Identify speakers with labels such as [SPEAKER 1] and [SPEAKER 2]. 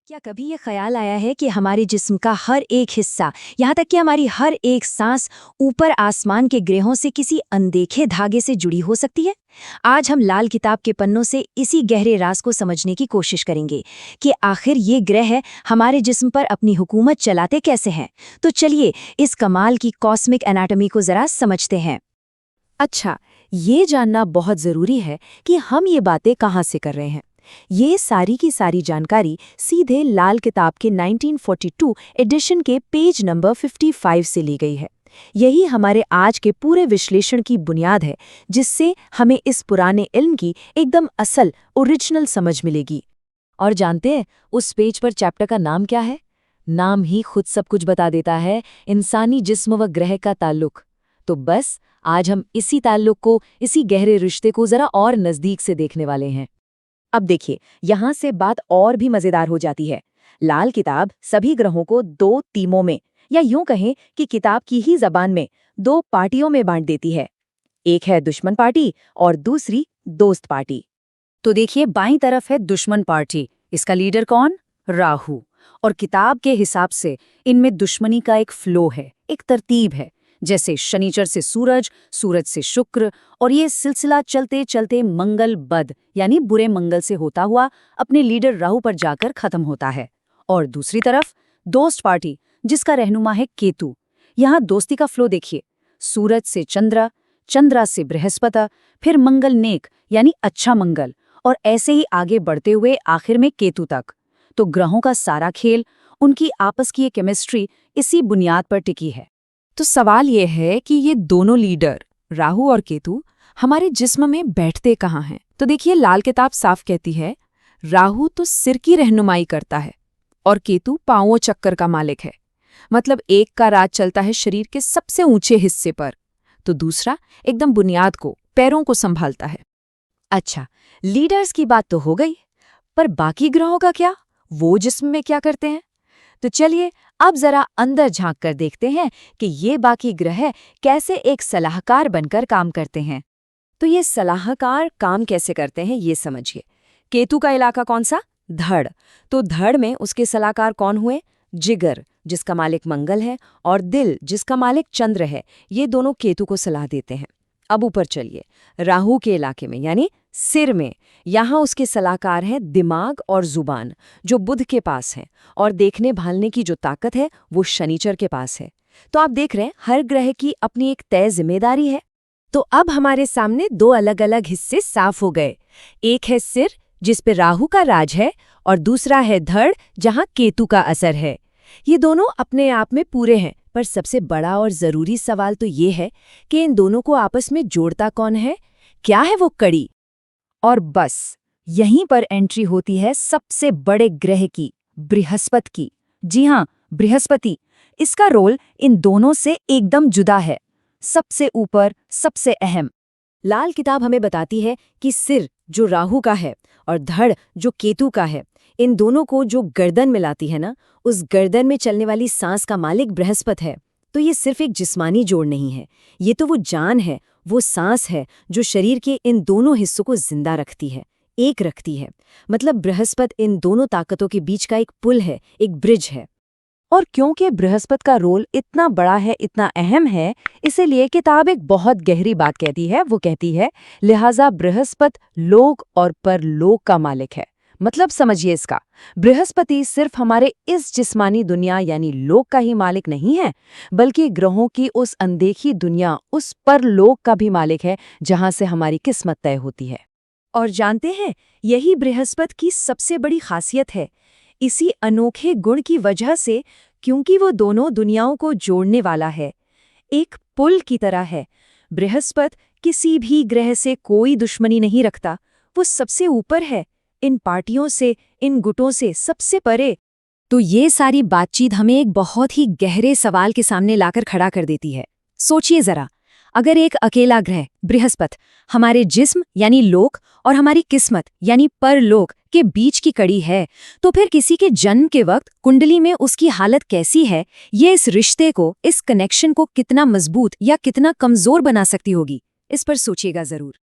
[SPEAKER 1] क्या कभी ये ख्याल आया है कि हमारे जिस्म का हर एक हिस्सा, यहाँ तक कि हमारी हर एक सांस ऊपर आसमान के ग्रहों से किसी अनदेखे धागे से जुड़ी हो सकती है? आज हम लाल किताब के पन्नों से इसी गहरे राज को समझने की कोशिश करेंगे कि आखिर ये ग्रह हमारे जिस्म पर अपनी हुकूमत चलाते कैसे हैं। तो चलिए इस कमाल की कॉस्मिक एनाटॉमी को जरा समझते हैं।
[SPEAKER 2] अच्छा, ये जानना बहुत ज़रूरी है कि हम ये बातें कहाँ से कर रहे हैं। ये सारी की सारी जानकारी सीधे लाल किताब के 1942 एडिशन के पेज नंबर 55 से ली गई है। यही हमारे आज के पूरे विश्लेषण की बुनियाद है, जिससे हमें इस पुराने इल्म की एकदम असल ओरिजिनल समझ मिलेगी। और जानते हैं उस पेज पर चैप्टर का नाम क्या है? नाम ही खुद सब कुछ बता देता है, इंसानी जिस्म व ग्रह का ताल्लुक। तो बस आज हम इसी ताल्लुक को, इसी गहरे रिश्ते को जरा और नज़दीक से देखने वाले हैं। अब देखिए, यहाँ से बात और भी मजेदार हो जाती है। लाल किताब सभी ग्रहों को दो टीमों में, या यूं कहें कि किताब की ही जबान में, दो पार्टियों में बांट देती है। एक है दुश्मन पार्टी और दूसरी दोस्त पार्टी। तो देखिए, बाईं तरफ है दुश्मन पार्टी। इसका लीडर कौन? राहु। और किताब के हिसाब से इनमें दुश्मनी का एक फ्लो है, एक तरतीब है। जैसे शनिचर से सूरज, सूरज से शुक्र, और ये सिलसिला चलते चलते मंगल बद यानी बुरे मंगल से होता हुआ अपने लीडर राहु पर जाकर खत्म होता है। और दूसरी तरफ दोस्त पार्टी, जिसका रहनुमा है केतु। यहाँ दोस्ती का फ्लो देखिए, सूरज से चंद्र, चंद्रा से बृहस्पति, फिर मंगल नेक यानी अच्छा मंगल, और ऐसे ही आगे बढ़ते हुए आखिर में केतु तक। तो ग्रहों का सारा खेल, उनकी आपस की ये केमिस्ट्री इसी बुनियाद पर टिकी है। तो सवाल ये है कि ये दोनों लीडर राहु और केतु हमारे जिस्म में बैठते कहाँ हैं? तो देखिए, लाल किताब साफ कहती है, राहु तो सिर की रहनुमाई करता है और केतु पांवों चक्कर का मालिक है। मतलब एक का राज चलता है शरीर के सबसे ऊंचे हिस्से पर, तो दूसरा एकदम बुनियाद को, पैरों को संभालता है। अच्छा, लीडर्स की बात तो हो गई, पर बाकी ग्रहों का क्या? वो जिस्म में क्या करते हैं? तो चलिए अब जरा अंदर झांक कर देखते हैं कि ये बाकी ग्रह कैसे एक सलाहकार बनकर काम करते हैं। तो ये सलाहकार काम कैसे करते हैं, ये समझिए। केतु का इलाका कौन सा? धड़। तो धड़ में उसके सलाहकार कौन हुए? जिगर, जिसका मालिक मंगल है, और दिल, जिसका मालिक चंद्र है। ये दोनों केतु को सलाह देते हैं। अब ऊपर चलिए, राहु के इलाके में यानी सिर में, यहाँ उसके सलाहकार हैं दिमाग और जुबान, जो बुध के पास हैं, और देखने भालने की जो ताकत है वो शनिचर के पास है। तो आप देख रहे हैं, हर ग्रह की अपनी एक तय जिम्मेदारी है। तो अब हमारे सामने दो अलग अलग हिस्से साफ हो गए। एक है सिर, जिस पे राहु का राज है, और दूसरा है धड़, जहाँ केतु का असर है। ये दोनों अपने आप में पूरे हैं, पर सबसे बड़ा और जरूरी सवाल तो ये है कि इन दोनों को आपस में जोड़ता कौन है? क्या है वो कड़ी? और बस यहीं पर एंट्री होती है सबसे बड़े ग्रह की, बृहस्पति की। जी हाँ, बृहस्पति। इसका रोल इन दोनों से एकदम जुदा है, सबसे ऊपर, सबसे अहम। लाल किताब हमें बताती है कि सिर जो राहु का है और धड़ जो केतु का है, इन दोनों को जो गर्दन मिलाती है ना, उस गर्दन में चलने वाली सांस का मालिक बृहस्पति है। तो ये सिर्फ एक जिस्मानी जोड़ नहीं है, ये तो वो जान है, वो सांस है जो शरीर के इन दोनों हिस्सों को जिंदा रखती है, एक रखती है। मतलब बृहस्पति इन दोनों ताकतों के बीच का एक पुल है, एक ब्रिज है। और क्योंकि बृहस्पति का रोल इतना बड़ा है, इतना अहम है, इसीलिए किताब एक बहुत गहरी बात कहती है। वो कहती है, लिहाजा बृहस्पति लोक और परलोक का मालिक है। मतलब समझिए इसका, बृहस्पति सिर्फ हमारे इस जिस्मानी दुनिया यानी लोक का ही मालिक नहीं है, बल्कि ग्रहों की उस अनदेखी दुनिया, उस परलोक का भी मालिक है, जहां से हमारी किस्मत तय होती है। और जानते हैं, यही बृहस्पति की सबसे बड़ी खासियत है, इसी अनोखे गुण की वजह से, क्योंकि वो दोनों दुनियाओं को जोड़ने वाला है, एक पुल की तरह है। बृहस्पति किसी भी ग्रह से कोई दुश्मनी नहीं रखता, वो सबसे ऊपर है, इन पार्टियों से, इन गुटों से सबसे परे। तो ये सारी बातचीत हमें एक बहुत ही गहरे सवाल के सामने लाकर खड़ा कर देती है। सोचिए जरा, अगर एक अकेला ग्रह बृहस्पति हमारे जिस्म यानी लोक और हमारी किस्मत यानी परलोक के बीच की कड़ी है, तो फिर किसी के जन्म के वक्त कुंडली में उसकी हालत कैसी है, ये इस रिश्ते को, इस कनेक्शन को कितना मजबूत या कितना कमजोर बना सकती होगी, इस पर सोचिएगा जरूर।